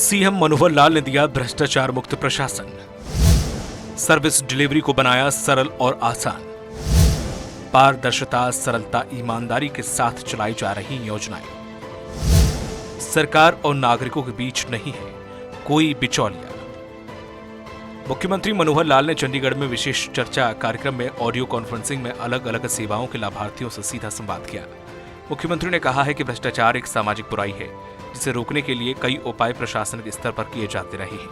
CM Manohar Lal ने दिया भ्रष्टाचार मुक्त प्रशासन। सर्विस डिलीवरी को बनाया सरल और आसान। पारदर्शिता, सरलता, ईमानदारी के साथ चलाई जा रही योजनाएं। सरकार और नागरिकों के बीच नहीं है कोई बिचौलिया। मुख्यमंत्री मनोहर लाल ने चंडीगढ़ में विशेष चर्चा कार्यक्रम में ऑडियो कॉन्फ्रेंसिंग में अलग अलग सेवाओं के लाभार्थियों से सीधा संवाद किया। मुख्यमंत्री ने कहा है कि भ्रष्टाचार एक सामाजिक बुराई है जिसे रोकने के लिए कई उपाय प्रशासन के स्तर पर किए जाते रहे हैं।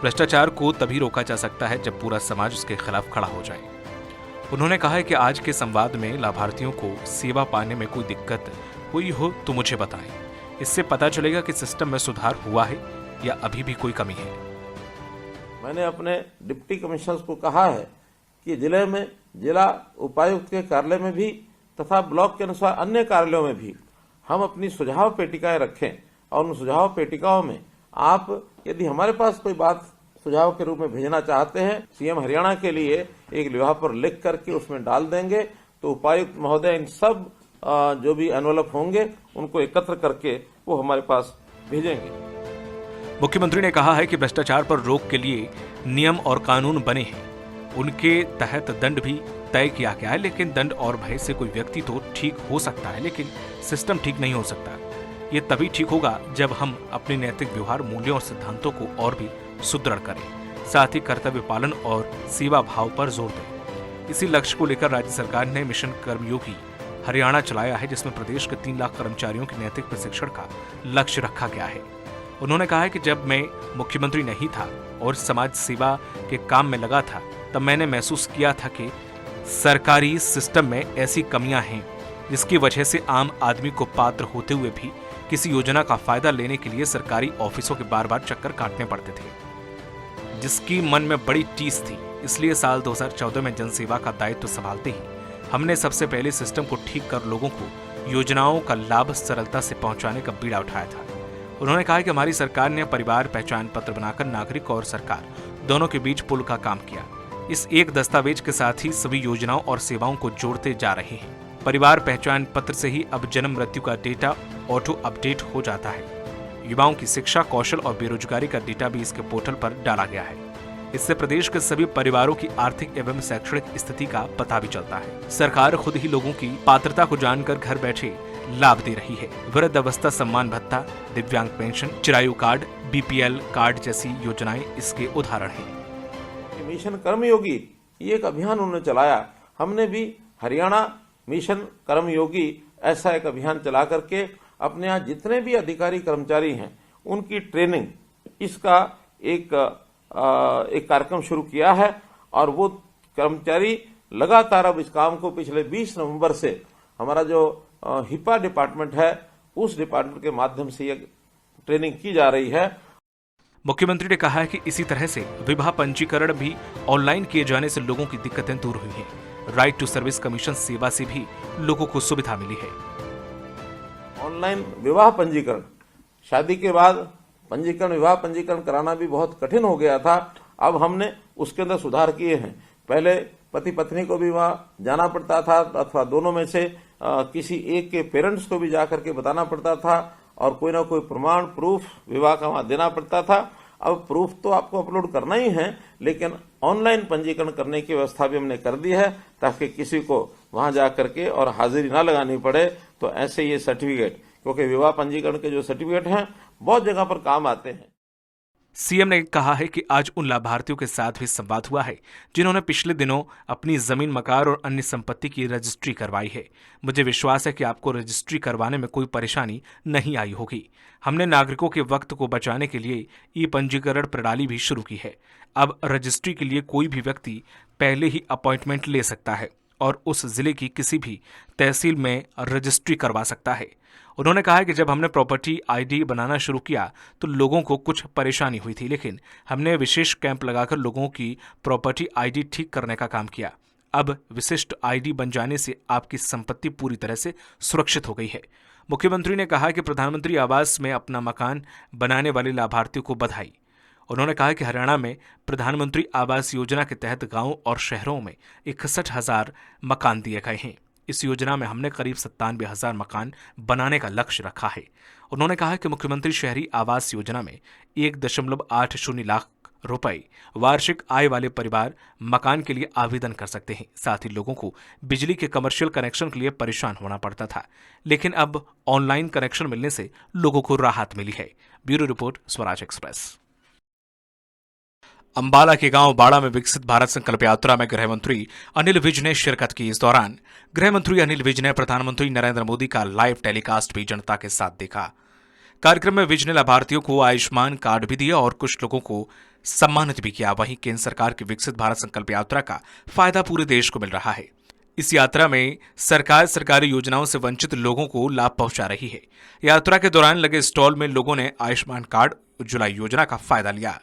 भ्रष्टाचार को तभी रोका जा सकता है जब पूरा समाज उसके खिलाफ खड़ा हो जाए। उन्होंने कहा है कि आज के संवाद में लाभार्थियों को सेवा पाने में कोई दिक्कत हुई हो तो मुझे बताएं। इससे पता चलेगा कि सिस्टम में सुधार हुआ है या अभी भी कोई कमी है। मैंने अपने डिप्टी कमिश्नर्स को कहा है कि जिले में जिला उपायुक्त के कार्यालय में भी तथा ब्लॉक के अनुसार अन्य कार्यालयों में भी हम अपनी सुझाव पेटिकाएं रखें और उन सुझाव पेटिकाओं में आप यदि हमारे पास कोई बात सुझाव के रूप में भेजना चाहते हैं, सीएम हरियाणा के लिए एक लिफाफे पर लिख करके उसमें डाल देंगे तो उपायुक्त महोदय इन सब जो भी एनवलप होंगे उनको एकत्र करके वो हमारे पास भेजेंगे। मुख्यमंत्री ने कहा है कि भ्रष्टाचार पर रोक के लिए नियम और कानून बने हैं, उनके तहत दंड भी तय किया गया है। लेकिन दंड और भय से कोई व्यक्ति तो ठीक हो सकता है लेकिन सिस्टम ठीक नहीं हो सकता। ये तभी ठीक होगा जब हम अपने नैतिक व्यवहार, मूल्यों और सिद्धांतों को और भी सुदृढ़ करें, साथ ही कर्तव्य पालन और सेवा भाव पर जोर दें। इसी लक्ष्य को लेकर राज्य सरकार ने मिशन कर्मयोगी हरियाणा चलाया है, जिसमें प्रदेश के 3 लाख कर्मचारियों के नैतिक प्रशिक्षण का लक्ष्य रखा गया है। उन्होंने कहा है कि जब मैं मुख्यमंत्री नहीं था और समाज सेवा के काम में लगा था तब मैंने महसूस किया था कि सरकारी सिस्टम में ऐसी कमियां हैं जिसकी वजह से आम आदमी को पात्र होते हुए भी किसी योजना का फायदा लेने के लिए सरकारी ऑफिसों के बार बार चक्कर काटने पड़ते थे, जिसकी मन में बड़ी टीस थी। इसलिए साल 2014 में जनसेवा का दायित्व संभालते ही हमने सबसे पहले सिस्टम को ठीक कर लोगों को योजनाओं का लाभ सरलता से पहुंचाने का बीड़ा उठाया था। उन्होंने कहा कि हमारी सरकार ने परिवार पहचान पत्र बनाकर नागरिक और सरकार दोनों के बीच पुल का काम किया। इस एक दस्तावेज के साथ ही सभी योजनाओं और सेवाओं को जोड़ते जा रहे हैं। परिवार पहचान पत्र से ही अब जन्म मृत्यु का डेटा ऑटो अपडेट हो जाता है। युवाओं की शिक्षा, कौशल और बेरोजगारी का डेटा भी इसके पोर्टल पर डाला गया है। इससे प्रदेश के सभी परिवारों की आर्थिक एवं शैक्षणिक स्थिति का पता भी चलता है। सरकार खुद ही लोगों की पात्रता को जानकर घर बैठे लाभ दे रही है। वृद्ध अवस्था सम्मान भत्ता, दिव्यांग pension, Chirayu card, BPL card जैसी योजनाएं इसके उदाहरण हैं। मिशन कर्मयोगी ये एक अभियान उन्होंने चलाया। हमने भी हरियाणा मिशन कर्मयोगी ऐसा एक अभियान चला करके अपने यहाँ जितने भी अधिकारी कर्मचारी हैं उनकी ट्रेनिंग इसका एक कार्यक्रम शुरू किया है और वो कर्मचारी लगातार अब इस काम को पिछले 20 नवंबर से हमारा जो हिपा डिपार्टमेंट है उस डिपार्टमेंट के माध्यम से ये ट्रेनिंग की जा रही है। मुख्यमंत्री ने कहा है कि इसी तरह से विवाह पंजीकरण भी ऑनलाइन किए जाने से लोगों की दिक्कतें दूर हुई हैं। राइट टू सर्विस कमीशन सेवा से भी लोगों को सुविधा मिली है। ऑनलाइन विवाह पंजीकरण, शादी के बाद पंजीकरण, विवाह पंजीकरण कराना भी बहुत कठिन हो गया था। अब हमने उसके अंदर सुधार किए हैं। पहले पति पत्नी को भी वहां जाना पड़ता था अथवा दोनों में से किसी एक के पेरेंट्स को भी जाकर के बताना पड़ता था और कोई ना कोई प्रमाण प्रूफ विवाह का वहां देना पड़ता था। अब प्रूफ तो आपको अपलोड करना ही है, लेकिन ऑनलाइन पंजीकरण करने की व्यवस्था भी हमने कर दी है ताकि किसी को वहां जाकर के और हाजिरी ना लगानी पड़े। तो ऐसे ये सर्टिफिकेट, क्योंकि विवाह पंजीकरण के जो सर्टिफिकेट हैं बहुत जगह पर काम आते हैं। सीएम ने कहा है कि आज उन लाभार्थियों के साथ भी संवाद हुआ है जिन्होंने पिछले दिनों अपनी जमीन, मकान और अन्य संपत्ति की रजिस्ट्री करवाई है। मुझे विश्वास है कि आपको रजिस्ट्री करवाने में कोई परेशानी नहीं आई होगी। हमने नागरिकों के वक्त को बचाने के लिए ई पंजीकरण प्रणाली भी शुरू की है। अब रजिस्ट्री के लिए कोई भी व्यक्ति पहले ही अपॉइंटमेंट ले सकता है और उस जिले की किसी भी तहसील में रजिस्ट्री करवा सकता है। उन्होंने कहा कि जब हमने प्रॉपर्टी आईडी बनाना शुरू किया तो लोगों को कुछ परेशानी हुई थी, लेकिन हमने विशेष कैंप लगाकर लोगों की प्रॉपर्टी आईडी ठीक करने का काम किया। अब विशिष्ट आईडी बन जाने से आपकी संपत्ति पूरी तरह से सुरक्षित हो गई है। मुख्यमंत्री ने कहा कि प्रधानमंत्री आवास में अपना मकान बनाने वाले लाभार्थियों को बधाई। उन्होंने कहा कि हरियाणा में प्रधानमंत्री आवास योजना के तहत गांवों और शहरों में 61,000 मकान दिए गए हैं। इस योजना में हमने करीब 97,000 मकान बनाने का लक्ष्य रखा है। उन्होंने कहा कि मुख्यमंत्री शहरी आवास योजना में 1.80 लाख रुपए वार्षिक आय वाले परिवार मकान के लिए आवेदन कर सकते हैं। साथ ही लोगों को बिजली के कमर्शियल कनेक्शन के लिए परेशान होना पड़ता था, लेकिन अब ऑनलाइन कनेक्शन मिलने से लोगों को राहत मिली है। Bureau report, Swaraj express. Ambala के गांव बाड़ा में विकसित भारत संकल्प यात्रा में गृह मंत्री अनिल विज ने शिरकत की। इस दौरान गृह मंत्री अनिल विज ने प्रधानमंत्री नरेंद्र मोदी का लाइव टेलीकास्ट भी जनता के साथ देखा। कार्यक्रम में विज ने लाभार्थियों को आयुष्मान कार्ड भी दिया और कुछ लोगों को सम्मानित भी किया। वहीं केंद्र सरकार की विकसित भारत संकल्प यात्रा का फायदा पूरे देश को मिल रहा है। इस यात्रा में सरकार सरकारी योजनाओं से वंचित लोगों को लाभ पहुंचा रही है। यात्रा के दौरान लगे स्टॉल में लोगों ने आयुष्मान कार्ड, उज्ज्वला योजना का फायदा लिया।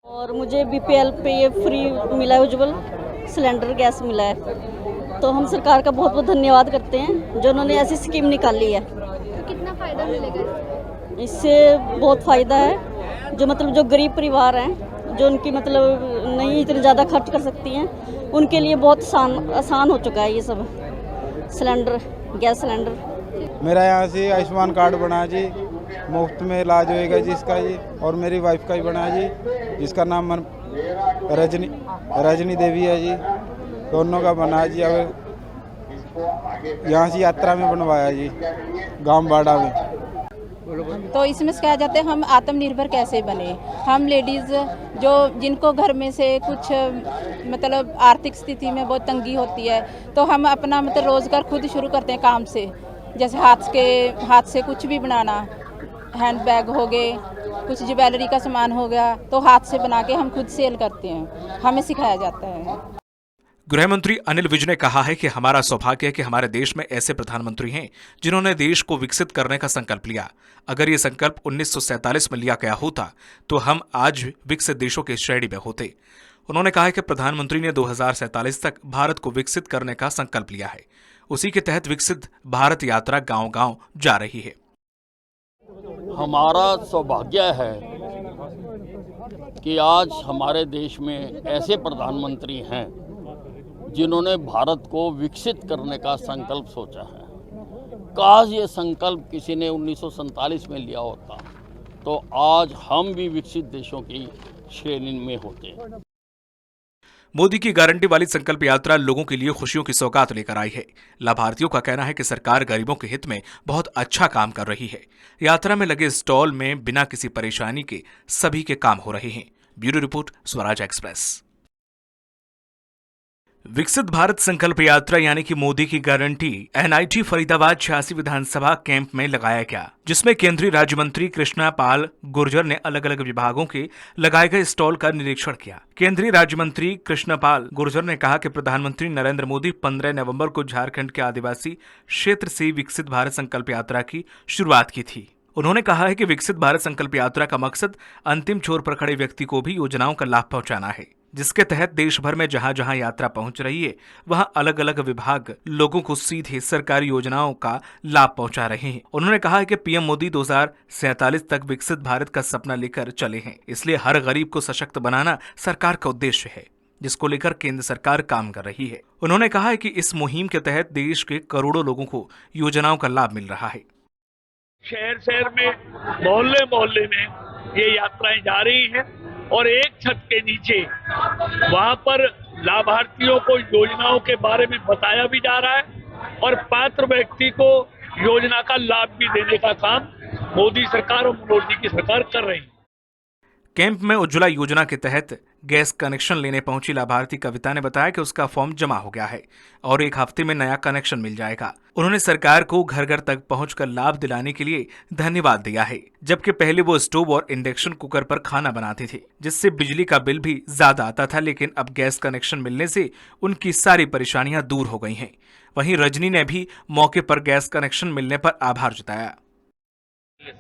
और मुझे बीपीएल पे ये फ्री मिला है, उज्ज्वल सिलेंडर गैस मिला है। तो हम सरकार का बहुत बहुत धन्यवाद करते हैं जो उन्होंने ऐसी स्कीम निकाली है। तो कितना फायदा मिलेगा इससे? बहुत फ़ायदा है। जो गरीब परिवार हैं, जो उनकी नहीं इतने ज़्यादा खर्च कर सकती हैं, उनके लिए बहुत आसान हो चुका है ये सब सिलेंडर, गैस सिलेंडर। मेरा यहाँ से आयुष्मान कार्ड बना जी, मुफ्त में इलाज होएगा जिसका जी, और मेरी वाइफ का ही बना जी, जिसका नाम रजनी देवी है जी, दोनों का बना जी। अब यहाँ से यात्रा में बनवाया जी, गांव बाड़ा में। तो इसमें कहा जाता है हम आत्मनिर्भर कैसे बने। हम लेडीज़ जो जिनको घर में से कुछ आर्थिक स्थिति में बहुत तंगी होती है, तो हम अपना रोज़गार खुद शुरू करते हैं काम से। जैसे हाथ से कुछ भी बनाना, हैंड बैग हो गए, कुछ ज्वेलरी का सामान हो गया, तो हाथ से बना के हम खुद सेल करते हैं, हमें सिखाया जाता है। गृह मंत्री अनिल विज ने कहा है कि हमारा सौभाग्य है कि हमारे देश में ऐसे प्रधानमंत्री हैं जिन्होंने देश को विकसित करने का संकल्प लिया। अगर ये संकल्प 1947 में लिया गया होता तो हम आज विकसित देशों की श्रेणी में होते। उन्होंने कहा कि प्रधानमंत्री ने 2047 तक भारत को विकसित करने का संकल्प लिया है। उसी के तहत विकसित भारत यात्रा गांव-गांव जा रही है। हमारा सौभाग्य है कि आज हमारे देश में ऐसे प्रधानमंत्री हैं जिन्होंने भारत को विकसित करने का संकल्प सोचा है। काश ये संकल्प किसी ने 1947 में लिया होता तो आज हम भी विकसित देशों की श्रेणी में होते। मोदी की गारंटी वाली संकल्प यात्रा लोगों के लिए खुशियों की सौगात लेकर आई है। लाभार्थियों का कहना है कि सरकार गरीबों के हित में बहुत अच्छा काम कर रही है। यात्रा में लगे स्टॉल में बिना किसी परेशानी के सभी के काम हो रहे हैं। Bureau report, Swaraj express. विकसित भारत संकल्प यात्रा यानी कि मोदी की गारंटी एनआईटी फरीदाबाद 86 विधानसभा कैंप में लगाया गया, जिसमें केंद्रीय राज्य मंत्री कृष्णा पाल गुर्जर ने अलग अलग विभागों के लगाए गए स्टॉल का निरीक्षण किया। केंद्रीय राज्य मंत्री कृष्णा पाल गुर्जर ने कहा कि प्रधानमंत्री नरेंद्र मोदी 15 नवंबर को झारखंड के आदिवासी क्षेत्र से विकसित भारत संकल्प यात्रा की शुरुआत की थी। उन्होंने कहा है कि विकसित भारत संकल्प यात्रा का मकसद अंतिम छोर पर खड़े व्यक्ति को भी योजनाओं का लाभ पहुंचाना है, जिसके तहत देश भर में जहां जहां यात्रा पहुंच रही है वहां अलग अलग विभाग लोगों को सीधे सरकारी योजनाओं का लाभ पहुंचा रहे हैं। उन्होंने कहा है कि पीएम मोदी 2047 तक विकसित भारत का सपना लेकर चले हैं, इसलिए हर गरीब को सशक्त बनाना सरकार का उद्देश्य है, जिसको लेकर केंद्र सरकार काम कर रही है। उन्होंने कहा है कि इस मुहिम के तहत देश के करोड़ों लोगों को योजनाओं का लाभ मिल रहा है। शहर शहर में, मोहल्ले मोहल्ले में ये यात्राएं जा रही हैं और एक छत के नीचे वहां पर लाभार्थियों को योजनाओं के बारे में बताया भी जा रहा है और पात्र व्यक्ति को योजना का लाभ भी देने का काम मोदी सरकार और मनोहर जी की सरकार कर रही है। कैंप में उज्ज्वला योजना के तहत गैस कनेक्शन लेने पहुंची लाभार्थी कविता ने बताया कि उसका फॉर्म जमा हो गया है और एक हफ्ते में नया कनेक्शन मिल जाएगा। उन्होंने सरकार को घर घर तक पहुंचकर लाभ दिलाने के लिए धन्यवाद दिया है, जबकि पहले वो स्टोव और इंडक्शन कुकर पर खाना बनाते थे, जिससे बिजली का बिल भी ज्यादा आता था, लेकिन अब गैस कनेक्शन मिलने से उनकी सारी परेशानियां दूर हो गई हैं। वहीं रजनी ने भी मौके पर गैस कनेक्शन मिलने पर आभार जताया।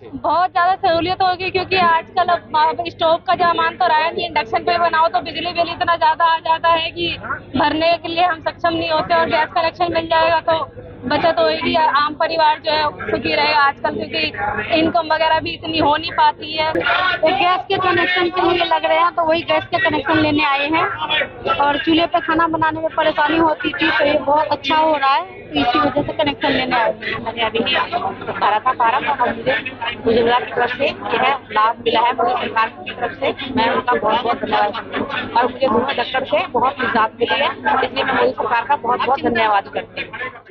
बहुत ज्यादा सहूलियत होगी क्योंकि आजकल अब स्टोव का जमाना तो रहा नहीं, इंडक्शन पे बनाओ तो बिजली बिल इतना ज्यादा आ जाता है कि भरने के लिए हम सक्षम नहीं होते और गैस कनेक्शन मिल जाएगा तो बचत होगी, आम परिवार जो है सुखी रहेगा। आजकल क्योंकि इनकम वगैरह भी इतनी हो नहीं पाती है, तो गैस के कनेक्शन के लिए लग रहे हैं, तो वही गैस के कनेक्शन लेने आए हैं। और चूल्हे पे खाना बनाने में परेशानी होती थी, तो ये बहुत अच्छा हो रहा है, तो इसी वजह से कनेक्शन लेने आए हैं। मैंने अभी भरा था फार्म और मुझे उज्ज्वला की तरफ से यह लाभ मिला है। मुझे सरकार की तरफ से मैं उनका बहुत बहुत धन्यवाद करती हूँ और मुझे धुआं धक्कड़ से बहुत निजात मिली है, इसलिए मैं मोदी सरकार का बहुत बहुत धन्यवाद करती हूँ।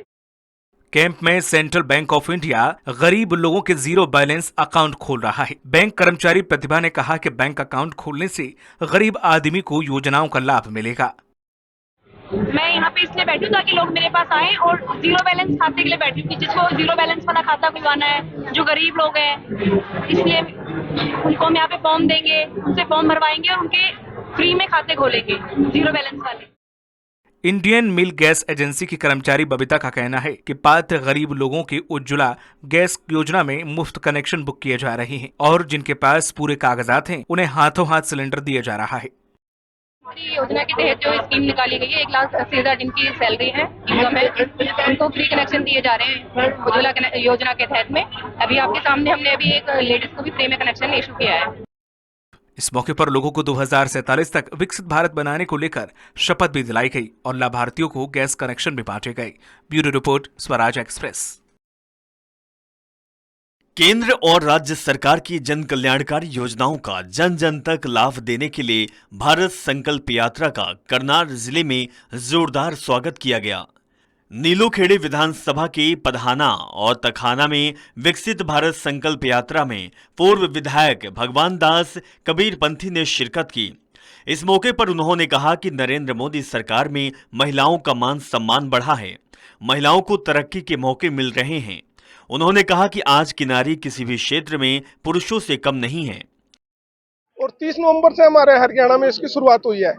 कैंप में सेंट्रल बैंक ऑफ इंडिया गरीब लोगों के जीरो बैलेंस अकाउंट खोल रहा है। बैंक कर्मचारी प्रतिभा ने कहा कि बैंक अकाउंट खोलने से गरीब आदमी को योजनाओं का लाभ मिलेगा। मैं यहाँ पे इसलिए बैठी हूँ ताकि लोग मेरे पास आए, और जीरो बैलेंस खाते के लिए बैठी हूँ कि जिसको जीरो बैलेंस वाला खाता खुलवाना है, जो गरीब लोग हैं, इसलिए उनको हम यहाँ पे फॉर्म देंगे, उनसे फॉर्म भरवाएंगे और उनके फ्री में खाते खोलेंगे जीरो बैलेंस वाले। इंडियन मिल गैस एजेंसी की कर्मचारी बबीता का कहना है कि पात्र गरीब लोगों के उज्ज्वला गैस योजना में मुफ्त कनेक्शन बुक किए जा रहे हैं और जिनके पास पूरे कागजात हैं उन्हें हाथों हाथ सिलेंडर दिया जा रहा है। योजना के तहत जो स्कीम निकाली गई है, 1,80,000 जिनकी सैलरी है, इनकम है, उनको फ्री कनेक्शन दिए जा रहे हैं उज्ज्वला योजना के तहत में। अभी आपके सामने हमने अभी एक लेडीज को भी फ्री में कनेक्शन इशू किया है। इस मौके पर लोगों को 2047 तक विकसित भारत बनाने को लेकर शपथ भी दिलाई गई और लाभार्थियों को गैस कनेक्शन भी बांटे गए। Bureau report, Swaraj express. केंद्र और राज्य सरकार की जन कल्याणकारी योजनाओं का जन जन तक लाभ देने के लिए भारत संकल्प यात्रा का करनाल जिले में जोरदार स्वागत किया गया। नीलोखेड़े विधानसभा के पधाना और तखाना में विकसित भारत संकल्प यात्रा में पूर्व विधायक भगवान दास कबीरपंथी ने शिरकत की। इस मौके पर उन्होंने कहा कि नरेंद्र मोदी सरकार में महिलाओं का मान सम्मान बढ़ा है, महिलाओं को तरक्की के मौके मिल रहे हैं। उन्होंने कहा कि आज की नारी किसी भी क्षेत्र में पुरुषों से कम नहीं है। और 30 नवंबर से हमारे हरियाणा में इसकी शुरुआत हुई है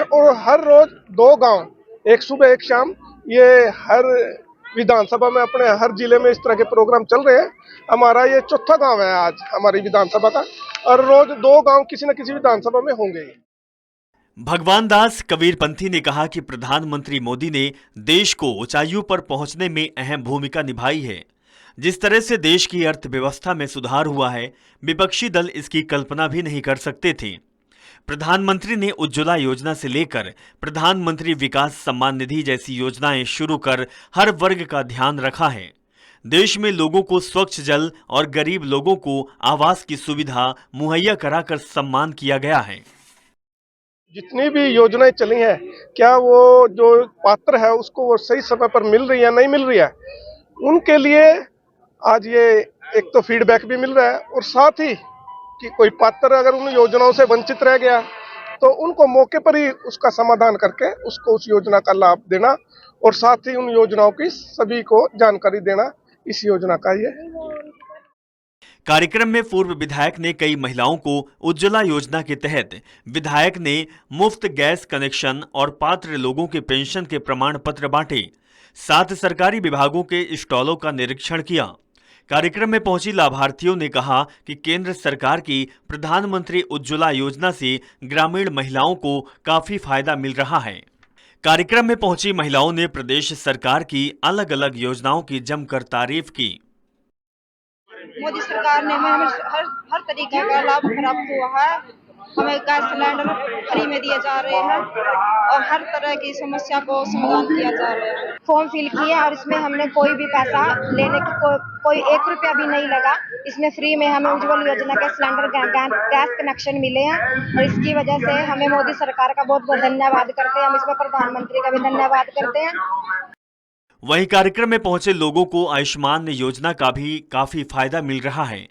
और हर रोज 2 गांव, एक सुबह एक शाम, ये हर विधानसभा में अपने हर जिले में इस तरह के प्रोग्राम चल रहे हैं। हमारा ये 4था गांव है आज हमारी विधानसभा का, और रोज 2 गांव किसी न किसी विधानसभा में होंगे। भगवान दास कबीरपंथी ने कहा कि प्रधानमंत्री मोदी ने देश को ऊंचाइयों पर पहुंचने में अहम भूमिका निभाई है। जिस तरह से देश की अर्थव्यवस्था में सुधार हुआ है, विपक्षी दल इसकी कल्पना भी नहीं कर सकते थे। प्रधानमंत्री ने उज्ज्वला योजना से लेकर प्रधानमंत्री विकास सम्मान निधि जैसी योजनाएं शुरू कर हर वर्ग का ध्यान रखा है। देश में लोगों को स्वच्छ जल और गरीब लोगों को आवास की सुविधा मुहैया कराकर सम्मान किया गया है। जितनी भी योजनाएं चली हैं, क्या वो जो पात्र है उसको वो सही समय पर मिल रही है, नहीं मिल रही है, उनके लिए आज ये एक तो फीडबैक भी मिल रहा है, और साथ ही कि कोई पात्र अगर उन योजनाओं से वंचित रह गया तो उनको मौके पर ही उसका समाधान करके उसको उस योजना का लाभ देना, और साथ ही उन योजनाओं की सभी को जानकारी देना, इस योजना का ये। कार्यक्रम में पूर्व विधायक ने कई महिलाओं को उज्ज्वला योजना के तहत विधायक ने मुफ्त गैस कनेक्शन और पात्र लोगों के पेंशन के प्रमाण पत्र बांटे। साथ सरकारी विभागों के स्टॉलों का निरीक्षण किया। कार्यक्रम में पहुंची लाभार्थियों ने कहा कि केंद्र सरकार की प्रधानमंत्री उज्ज्वला योजना से ग्रामीण महिलाओं को काफी फायदा मिल रहा है। कार्यक्रम में पहुंची महिलाओं ने प्रदेश सरकार की अलग अलग योजनाओं की जमकर तारीफ की। मोदी सरकार ने हमें हर तरीके का लाभ प्राप्त हुआ है। हमें गैस सिलेंडर फ्री में दिए जा रहे हैं और हर तरह की समस्या को समाधान किया जा रहा है। फॉर्म फिल किया और इसमें हमने कोई भी पैसा लेने की कोई 1 रुपया भी नहीं लगा। इसमें फ्री में हमें उज्ज्वल योजना के सिलेंडर गैस कनेक्शन मिले हैं और इसकी वजह से हमें मोदी सरकार का बहुत बहुत धन्यवाद करते हैं। हम इसमें प्रधानमंत्री का भी धन्यवाद करते हैं। वहीं कार्यक्रम में पहुंचे लोगों को आयुष्मान योजना का भी काफी फायदा मिल रहा है।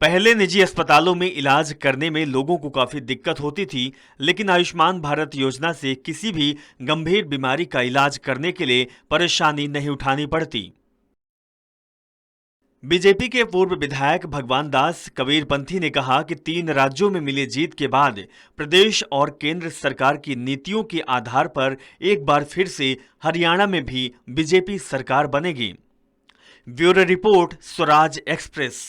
पहले निजी अस्पतालों में इलाज करने में लोगों को काफी दिक्कत होती थी, लेकिन आयुष्मान भारत योजना से किसी भी गंभीर बीमारी का इलाज करने के लिए परेशानी नहीं उठानी पड़ती। बीजेपी के पूर्व विधायक भगवान दास कबीरपंथी ने कहा कि 3 राज्यों में मिली जीत के बाद प्रदेश और केंद्र सरकार की नीतियों के आधार पर एक बार फिर से हरियाणा में भी बीजेपी सरकार बनेगी। Bureau report, Swaraj express.